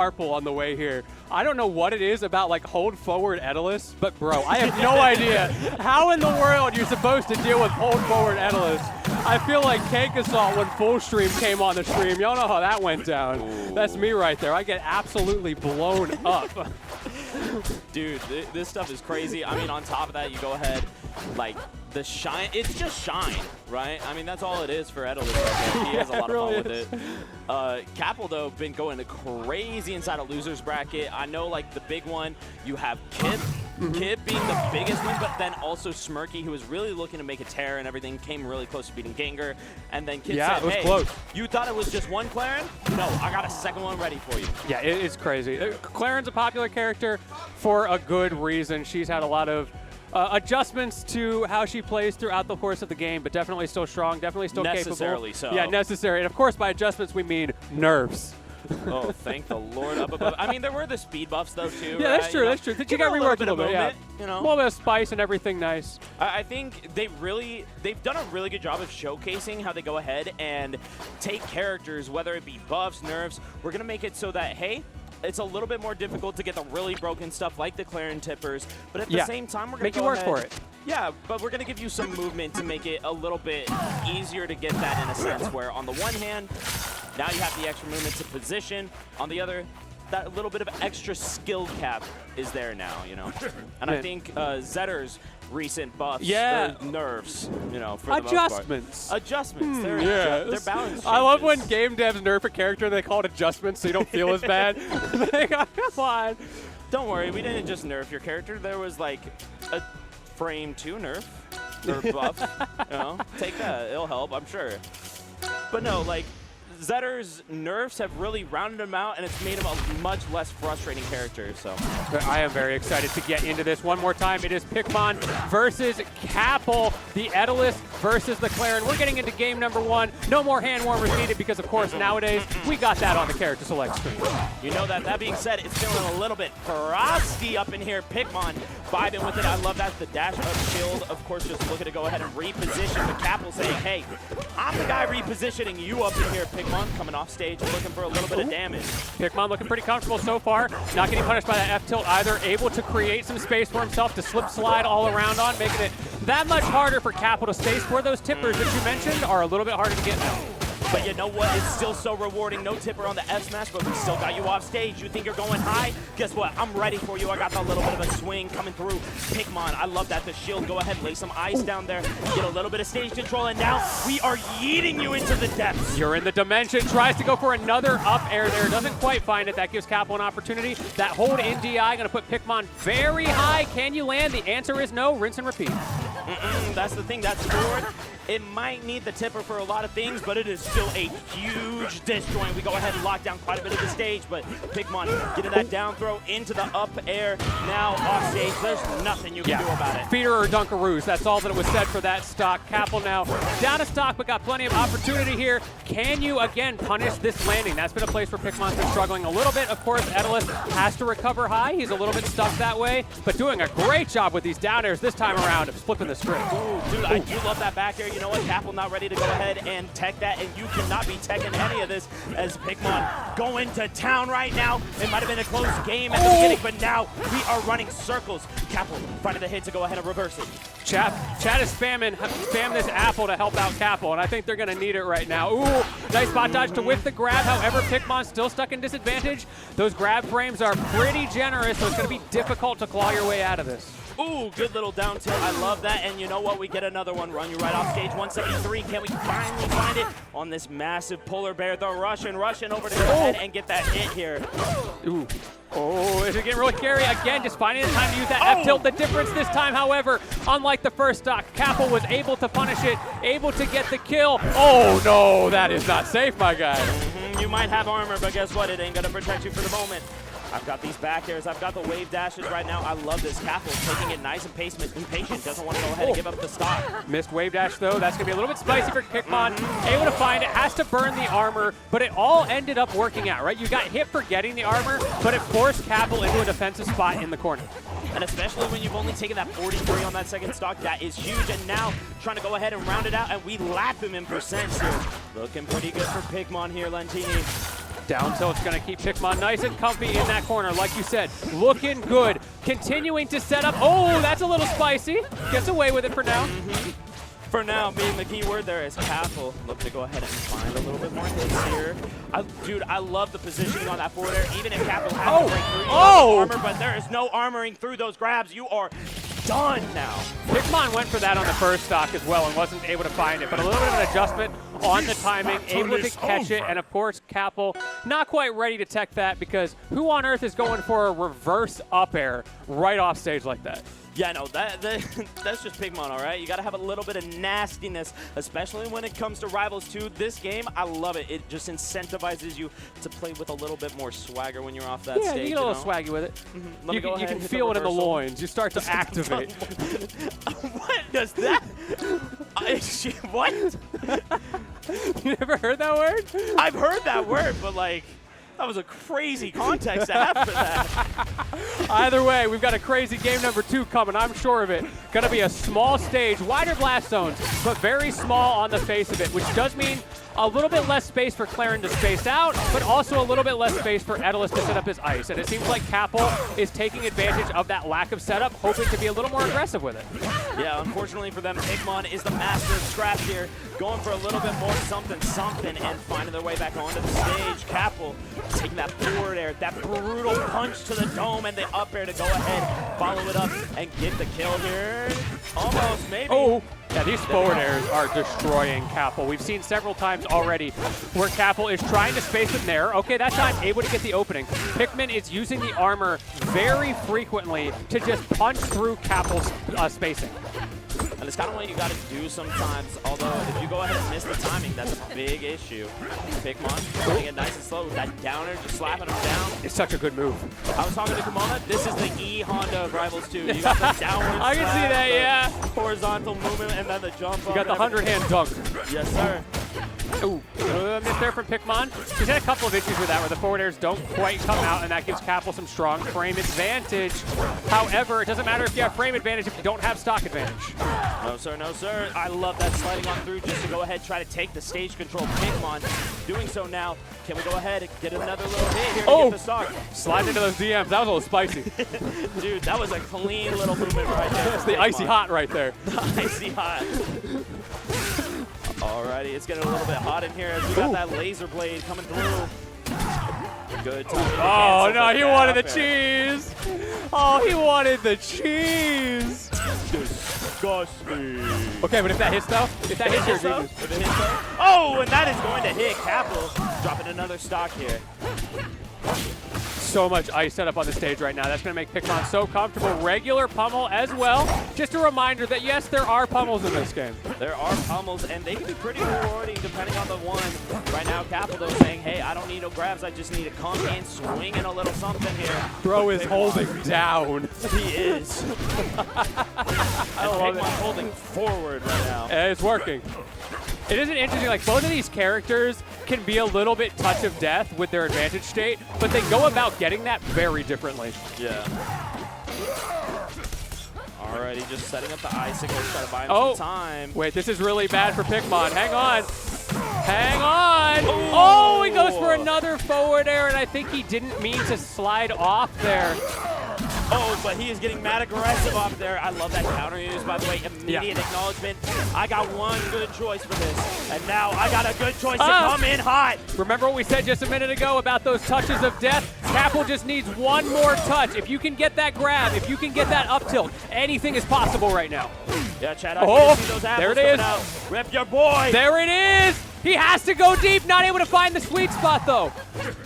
carpool on the way here. I don't know what it is about like hold forward Etalus, but bro, I have no idea how in the world you're supposed to deal with hold forward Etalus. I feel like Cake Assault when Full Stream came on the stream. Y'all know how that went down. Ooh. That's me right there. I get absolutely blown up. Dude, this stuff is crazy. I mean, on top of that, you go ahead, like, the shine, it's just shine, right? I mean, that's all it is for Etalus right there. He has a lot of fun with it. Kapl, though, been going crazy inside a loser's bracket. I know, like, the big one, you have Kip. Kip being the biggest win, but then also Smirky, who was really looking to make a tear and everything, came really close to beating Gengar. And then Kip said, it was hey, close. You thought it was just one Clairen? No, I got a second one ready for you. Yeah, it's crazy. Clairen's a popular character for a good reason. She's had a lot of adjustments to how she plays throughout the course of the game, but definitely still strong, definitely still capable. Necessarily so. Yeah, necessary. And of course, by adjustments, we mean nerfs. Oh, thank the Lord up above. I mean, there were the speed buffs, though, too. Yeah, right? that's true, that's true. You got reworked a little bit, yeah. You know? A little bit of spice and everything nice. I think they've done a really good job of showcasing how they go ahead and take characters, whether it be buffs, nerfs. We're going to make it so that, hey, it's a little bit more difficult to get the really broken stuff like the Clairen tippers, but at the same time, we're going to make it work for it. Yeah, but we're going to give you some movement to make it a little bit easier to get that in a sense, where on the one hand, now you have the extra movement to position. On the other, that little bit of extra skill cap is there now, you know? And I think Zetter's recent buffs, nerfs, you know, for the adjustments. Adjustments. They're balanced changes. I love when game devs nerf a character and they call it adjustments so you don't feel as bad. Come on. Don't worry, we didn't just nerf your character. There was like a frame 2 nerf or buff. You know, take that. It'll help, I'm sure. But no, like, Zetter's nerfs have really rounded him out, and it's made him a much less frustrating character. So I am very excited to get into this one more time. It is Pikmon versus Kapl, the Etalus versus the Clairen. We're getting into game number 1. No more hand warmers needed because, of course, nowadays we got that on the character select screen. You know that. That being said, it's feeling a little bit frosty up in here. Pikmon vibing with it. I love that. The dash up shield, of course, just looking to go ahead and reposition. But Kapl saying, hey, I'm the guy repositioning you up in here, Pikmon. Coming off stage and looking for a little bit of damage. Pikmon looking pretty comfortable so far. Not getting punished by that F-tilt either. Able to create some space for himself to slip slide all around on, making it that much harder for Kapl to stay where those tippers that you mentioned are a little bit harder to get now. But you know what? It's still so rewarding. No tipper on the F smash, but we still got you off stage. You think you're going high? Guess what? I'm ready for you. I got that little bit of a swing coming through. Pikmon, I love that. The shield, go ahead, lay some ice down there. Get a little bit of stage control, and now we are yeeting you into the depths. You're in the dimension. Tries to go for another up air there. Doesn't quite find it. That gives Kapl an opportunity. That hold in DI going to put Pikmon very high. Can you land? The answer is no. Rinse and repeat. That's the thing. That's forward. It might need the tipper for a lot of things, but it is still a huge disjoint. We go ahead and lock down quite a bit of the stage, but Pikmon getting that down throw into the up air. Now off stage, there's nothing you can do about it. Feeder or Dunkaroos, that's all that was said for that stock. Kapl now down to stock, but got plenty of opportunity here. Can you, again, punish this landing? That's been a place where Pikmon's been struggling a little bit. Of course, Etalus has to recover high. He's a little bit stuck that way, but doing a great job with these down airs this time around of flipping the script. Ooh, dude, I do love that back air. You know what? Kapl not ready to go ahead and tech that, and you cannot be teching any of this as Pikmon going to town right now. It might have been a close game at the beginning, but now we are running circles. Kapl finding the hit to go ahead and reverse it. Chat is spamming this apple to help out Kapl, and I think they're going to need it right now. Ooh, nice spot dodge to whiff the grab. However, Pikmon's still stuck in disadvantage. Those grab frames are pretty generous, so it's going to be difficult to claw your way out of this. Ooh, good little down tilt. I love that. And you know what? We get another one. Run you right off stage. 173. Can we finally find it on this massive polar bear? The Russian over to go ahead and get that hit here. Ooh. Oh, is it getting really scary? Again, just finding the time to use that F-tilt. The difference this time, however, unlike the first stock, Kapl was able to punish it, able to get the kill. Oh, no, that is not safe, my guy. You might have armor, but guess what? It ain't going to protect you for the moment. I've got these back airs. I've got the wave dashes right now. I love this. Kapl taking it nice and patient. Doesn't want to go ahead and give up the stock. Missed wave dash, though. That's going to be a little bit spicy for Pikmon. Able to find it. Has to burn the armor. But it all ended up working out, right? You got hit for getting the armor, but it forced Kapl into a defensive spot in the corner. And especially when you've only taken that 43 on that second stock, that is huge. And now trying to go ahead and round it out, and we lap him in percents here. Looking pretty good for Pikmon here, Lentini. Down tilt's going to keep Pikmon nice and comfy in that corner, like you said. Looking good. Continuing to set up. Oh, that's a little spicy. Gets away with it for now. For now, being the key word there is kapl. Look to go ahead and find a little bit more hits here. Dude, I love the positioning on that forward air. Even if kapl has to break through armor, but there is no armoring through those grabs. You are done now. Pikmon went for that on the first stock as well and wasn't able to find it, but a little bit of an adjustment on the timing, able to catch it, and of course, kapl not quite ready to tech that because who on earth is going for a reverse up air right off stage like that? Yeah, no, that's just Pikmon, all right? You got to have a little bit of nastiness, especially when it comes to Rivals 2. This game, I love it. It just incentivizes you to play with a little bit more swagger when you're off that stage. Yeah, you get a little swaggy with it. You can feel it in the loins. You start to activate. What does that? What? You never heard that word? I've heard that word, but like, that was a crazy context to have for that. Either way, we've got a crazy game number 2 coming, I'm sure of it. Going to be a small stage, wider blast zones, but very small on the face of it, which does mean a little bit less space for Clairen to space out, but also a little bit less space for Etalus to set up his ice. And it seems like kapl is taking advantage of that lack of setup, hoping to be a little more aggressive with it. Yeah, unfortunately for them, Pikmon is the master of scraps here, going for a little bit more something, and finding their way back onto the stage. kapl taking that forward air, that brutal punch to the dome, and the up air to go ahead, follow it up, and get the kill here. Almost, maybe. Oh, yeah, these forward airs are destroying kapl. We've seen several times already where kapl is trying to space it there. Okay, that time able to get the opening. Pikmon is using the armor very frequently to just punch through kapl's spacing. And it's kind of what you got to do sometimes, although if you go ahead and miss the timing, that's a big issue. Pikmon playing it nice and slow with that downer, just slapping him down. It's such a good move. I was talking to Kimona, this is the E-Honda of Rivals 2. You got the downward I can see that, yeah. Horizontal movement, and then the jump. You got the 100-hand dunk. Yes, sir. Ooh, miss there from Pikmon. He's had a couple of issues with that where the forward airs don't quite come out, and that gives kapl some strong frame advantage. However, it doesn't matter if you have frame advantage if you don't have stock advantage. No, sir, no, sir. I love that sliding on through just to go ahead, try to take the stage control. Pikmon doing so now. Can we go ahead and get another little hit here to get the stock? Slide into those DMs. That was a little spicy. Dude, that was a clean little movement right there. That's the icy hot right there. The icy hot. Alrighty, it's getting a little bit hot in here as we got that laser blade coming through. Good time. Oh, no, he wanted the cheese. Oh, he wanted the cheese. Disgusting. Okay, but if that hits, though, if that hits, you're genius. If it hits, though. Oh, and that is going to hit kapl. Dropping another stock here. So much ice set up on the stage right now. That's going to make Pikmon so comfortable. Regular pummel as well. Just a reminder that, yes, there are pummels in this game. There are pummels, and they can be pretty rewarding depending on the one. Right now, kapl, though, saying, hey, I don't need no grabs. I just need to come in, swinging a little something here. Bro is holding down. He is. I love it. Holding forward right now. It's working. It isn't interesting, like both of these characters can be a little bit touch of death with their advantage state, but they go about getting that very differently. Yeah. Alrighty, just setting up the icicles, try to buy him some time. Wait, this is really bad for Pikmon. Hang on. Hang on. Oh, he goes for another forward air, and I think he didn't mean to slide off there. Oh, but he is getting mad aggressive up there. I love that counter use, by the way. Immediate acknowledgement. I got one good choice for this, and now I got a good choice to come in hot. Remember what we said just a minute ago about those touches of death? kapl just needs one more touch. If you can get that grab, if you can get that up tilt, anything is possible right now. Yeah, Chad, I can see those apples there it is. out. Rip your boy. There it is. He has to go deep, not able to find the sweet spot, though.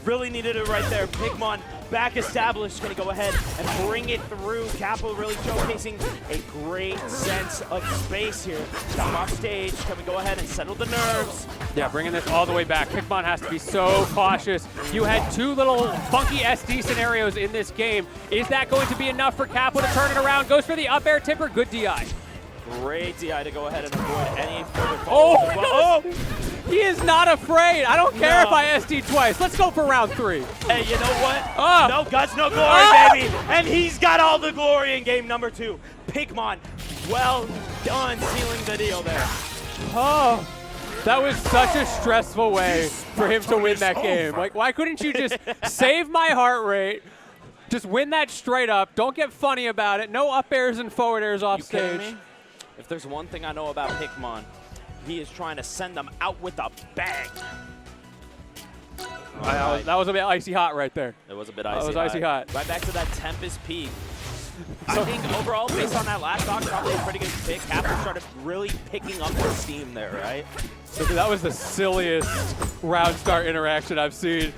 Really needed it right there. Pikmon back established, going to go ahead and bring it through. kapl really showcasing a great sense of space here. Stop off stage. Can we go ahead and settle the nerves? Yeah, bringing this all the way back. Pikmon has to be so cautious. You had two little funky SD scenarios in this game. Is that going to be enough for kapl to turn it around? Goes for the up air tipper. Good DI. Great DI to go ahead and avoid any further falls. He is not afraid. I don't care if I SD twice. Let's go for round 3. Hey, you know what? No guts, no glory, baby. And he's got all the glory in game number 2. Pikmon, well done sealing the deal there. Oh, That was such a stressful way for him to win that game. Like, why couldn't you just save my heart rate, just win that straight up, don't get funny about it, no up airs and forward airs off stage. Me? If there's one thing I know about Pikmon, he is trying to send them out with a bang. Right. That was a bit icy hot right there. It was a bit icy hot. That was icy hot. Right back to that Tempest peak. I think overall, based on that last stock, probably a pretty good pick. kapl started really picking up the steam there, right? So that was the silliest round start interaction I've seen.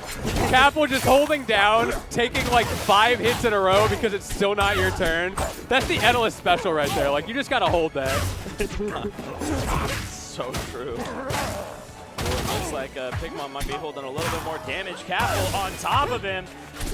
kapl just holding down, taking like 5 hits in a row because it's still not your turn. That's the Etalus special right there. Like, you just gotta hold that. So true. Well, it looks like Pikmon might be holding a little bit more damage. kapl on top of him,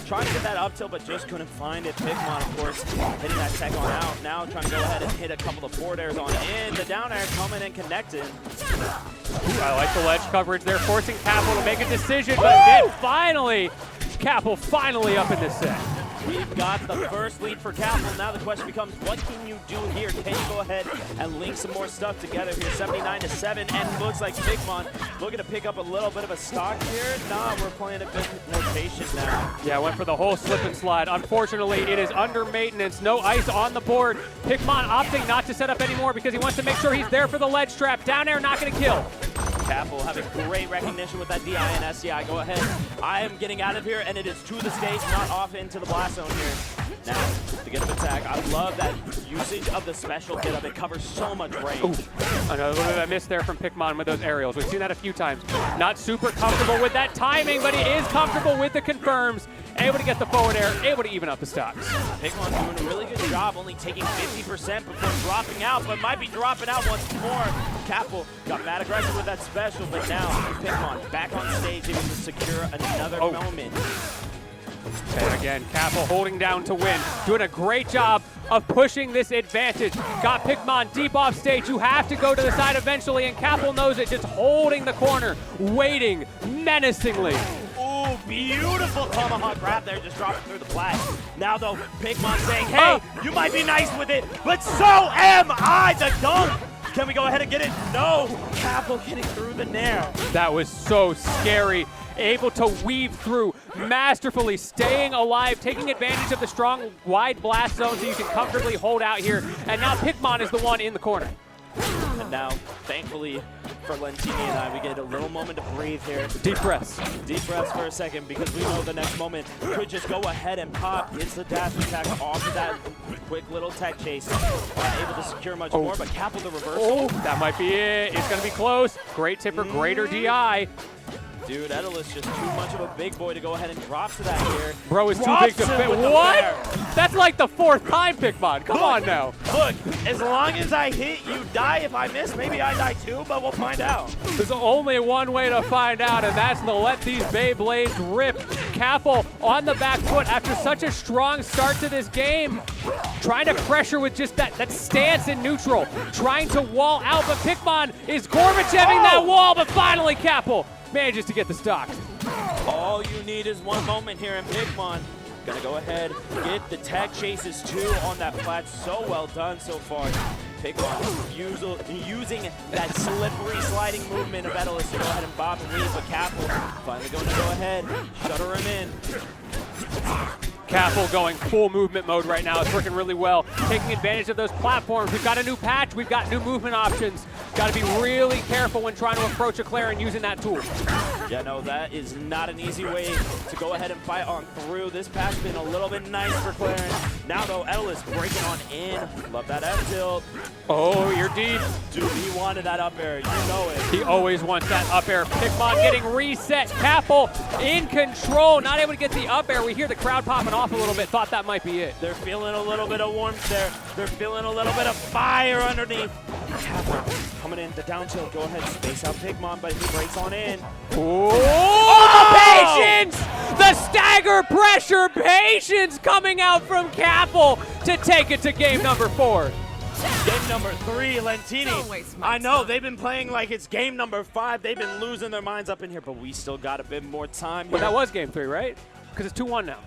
trying to get that up tilt, but just couldn't find it. Pikmon, of course, hitting that tech on out. Now trying to go ahead and hit a couple of forward airs on in. The down air coming and connecting. Ooh, I like the ledge coverage there, forcing kapl to make a decision, but then finally, kapl finally up in this set. We've got the first lead for kapl. Now the question becomes, what can you do here? Can you go ahead and link some more stuff together here? 79-7, and looks like Pikmon looking to pick up a little bit of a stock here. Nah, we're playing a bit rotation now. Yeah, went for the whole slip and slide. Unfortunately, it is under maintenance. No ice on the board. Pikmon opting not to set up anymore because he wants to make sure he's there for the ledge trap. Down air, not going to kill. kapl having great recognition with that DI and SDI. Go ahead. I am getting out of here, and it is to the stage, not off into the blast zone here. Now, to get the attack, I love that usage of the special hit up. It covers so much range. Ooh, another little bit of a miss there from Pikmon with those aerials. We've seen that a few times. Not super comfortable with that timing, but he is comfortable with the confirms. Able to get the forward air, able to even up the stocks. Pikmon doing a really good job, only taking 50% before dropping out, but might be dropping out once more. kapl got mad aggressive with that special, but now Pikmon back on stage, able to secure another moment. And again, kapl holding down to win. Doing a great job of pushing this advantage. Got Pikmon deep off stage. You have to go to the side eventually, and kapl knows it. Just holding the corner, waiting menacingly. Ooh, beautiful tomahawk grab there, just dropping through the flat. Now though, Pikmon saying, hey, you might be nice with it, but so am I. The dunk. Can we go ahead and get it? No. kapl getting through the nair. That was so scary. Able to weave through masterfully, staying alive, taking advantage of the strong, wide blast zone so you can comfortably hold out here. And now Pikmon is the one in the corner. And now, thankfully, for Lentini and I, we get a little moment to breathe here. Deep breaths. Deep breaths for a second, because we know the next moment could just go ahead and pop. It's the dash attack off of that quick little tech chase. Not able to secure much more, but kapl the reversal. Oh, that might be it. It's going to be close. Great tipper, greater DI. Dude, Etalus just too much of a big boy to go ahead and drop to that here. Bro is too big to fit. What? That's like the 4th time, Pikmon. Come on now. Look, as long as I hit, you die. If I miss, maybe I die too, but we'll find out. There's only one way to find out, and that's to let these Beyblades rip. kapl on the back foot after such a strong start to this game. Trying to pressure with just that stance in neutral. Trying to wall out, but Pikmon is Gorbacheving that wall, but finally kapl manages to get the stock. All you need is one moment here, and Pikmon gonna go ahead, get the tag chases too on that plat. So well done so far. Pikmon using that slippery sliding movement of Etalus to go ahead and bob and weave, but kapl finally going to go ahead, shutter him in. kapl going full movement mode right now. It's working really well. Taking advantage of those platforms. We've got a new patch. We've got new movement options. Got to be really careful when trying to approach a Clairen using that tool. Yeah, no, that is not an easy way to go ahead and fight on through. This patch been a little bit nice for Clairen. Now, though, Etalus breaking on in. Love that F tilt. Oh, you're deep. Dude, he wanted that up air. You know it. He always wants that up air. Pikmon getting reset. kapl in control. Not able to get the up air. We hear the crowd popping off a little bit. Thought that might be it. They're feeling a little bit of warmth there. They're feeling a little bit of fire underneath. kapl coming in the down tilt. Go ahead, space out Pikmon, but he breaks on in. Oh, the patience! The stagger pressure patience coming out from kapl to take it to game number 4. Game number 3, Lentini. I know, they've been playing like it's game number 5. They've been losing their minds up in here, but we still got a bit more time here. But that was game 3, right? Because it's 2-1 now.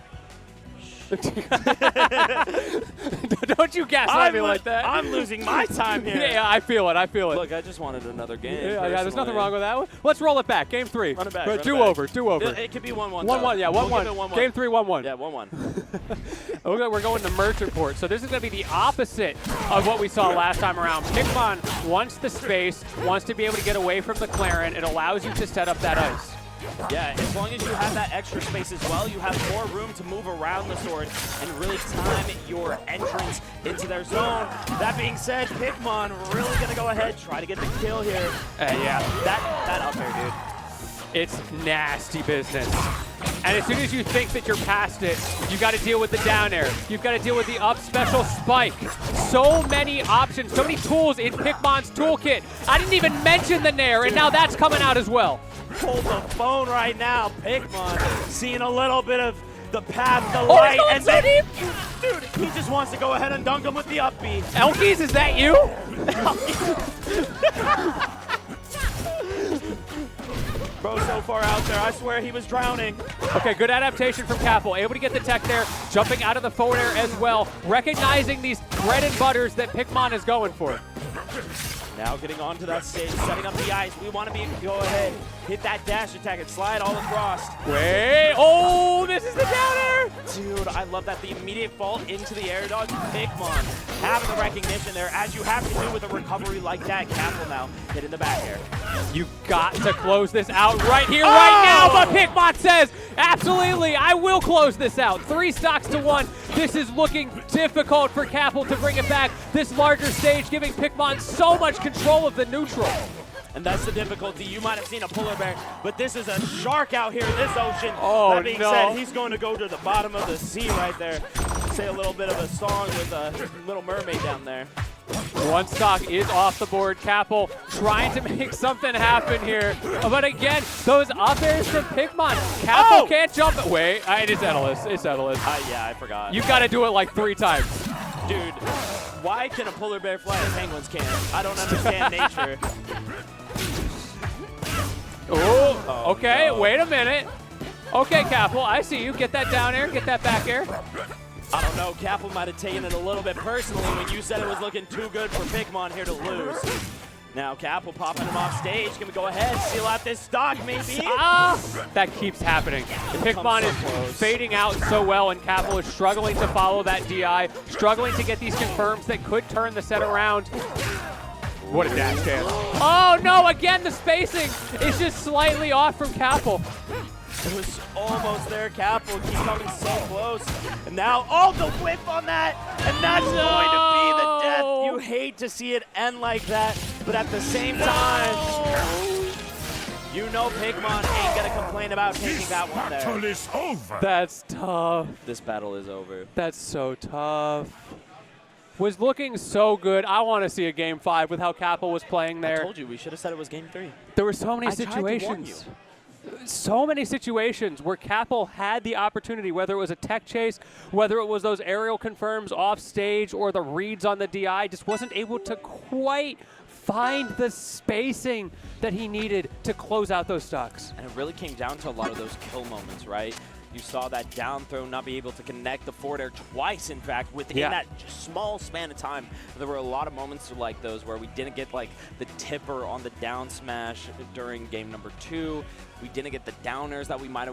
Don't you gaslight me like that. I'm losing my time here. Yeah, I feel it. I feel it. Look, I just wanted another game. Yeah, there's nothing wrong with that one. Let's roll it back. Game 3. Run it back. Do over. Do over. It could be 1-1. 1-1. Yeah, 1-1. 1-1. Game 3, 1-1. Yeah, 1-1. Okay, we're going to Merchant Port. So this is going to be the opposite of what we saw last time around. Pikmon wants the space, wants to be able to get away from the Clairen. It allows you to set up that ice. Yeah, as long as you have that extra space as well, you have more room to move around the sword and really time your entrance into their zone. That being said, Pikmon really going to go ahead, try to get the kill here. Yeah. That up there, dude. It's nasty business. And as soon as you think that you're past it, you got to deal with the down air. You've got to deal with the up special spike. So many options, so many tools in Pikmon's toolkit. I didn't even mention the nair, and now that's coming out as well. Hold the phone right now. Pikmon seeing a little bit of the path, the light, and so deep. Dude, he just wants to go ahead and dunk him with the up B. Elkies, is that you? Bro, so far out there, I swear he was drowning. Okay, good adaptation from kapl. Able to get the tech there, jumping out of the forward air as well, recognizing these bread and butters that Pikmon is going for. Now getting onto that stage, setting up the ice. We want to go ahead, hit that dash attack and slide all across. Wait, oh, this is the down air. Dude, I love that. The immediate fall into the air dodge. Pikmon having the recognition there, as you have to do with a recovery like that. kapl now hitting the back air. You got to close this out right here, right now, but Pikmon says, absolutely, I will close this out. 3 stocks to 1. This is looking difficult for kapl to bring it back. This larger stage giving Pikmon so much control of the neutral. And that's the difficulty. You might have seen a polar bear, but this is a shark out here in this ocean. Oh, that being said, he's going to go to the bottom of the sea right there. Say a little bit of a song with a Little Mermaid down there. 1 stock is off the board. kapl trying to make something happen here. But again, those up airs from Pikmon. kapl can't jump. Wait, it is Etalus. It's Etalus. Yeah, I forgot. You got to do it like 3 times. Dude, why can a polar bear fly and penguins can't? I don't understand nature. Oh, okay, no. Wait a minute. Okay, kapl, I see you. Get that down air, get that back air. I don't know, kapl might have taken it a little bit personally when you said it was looking too good for Pikmon here to lose. Now kapl popping him off stage. Can we go ahead, seal out this stock maybe? That keeps happening. Pikmon is fading out so well, and kapl is struggling to follow that DI, struggling to get these confirms that could turn the set around. What a dash dance. Oh no, again the spacing is just slightly off from kapl. It was almost there. kapl keeps coming so close. And now, the whip on that. And that's going to be the death. You hate to see it end like that. But at the same time, you know Pikmon ain't going to complain about taking that one there. Battle is over. That's tough. This battle is over. That's so tough. Was looking so good. I want to see a game 5 with how kapl was playing there. I told you, we should have said it was game 3. There were so many I tried to warn situations. So many situations where kapl had the opportunity, whether it was a tech chase, whether it was those aerial confirms off stage or the reads on the DI, just wasn't able to quite find the spacing that he needed to close out those stocks. And it really came down to a lot of those kill moments, right? You saw that down throw not be able to connect the forward air twice, in fact, within that small span of time. There were a lot of moments like those where we didn't get like the tipper on the down smash during game number 2. We didn't get the downers that we might have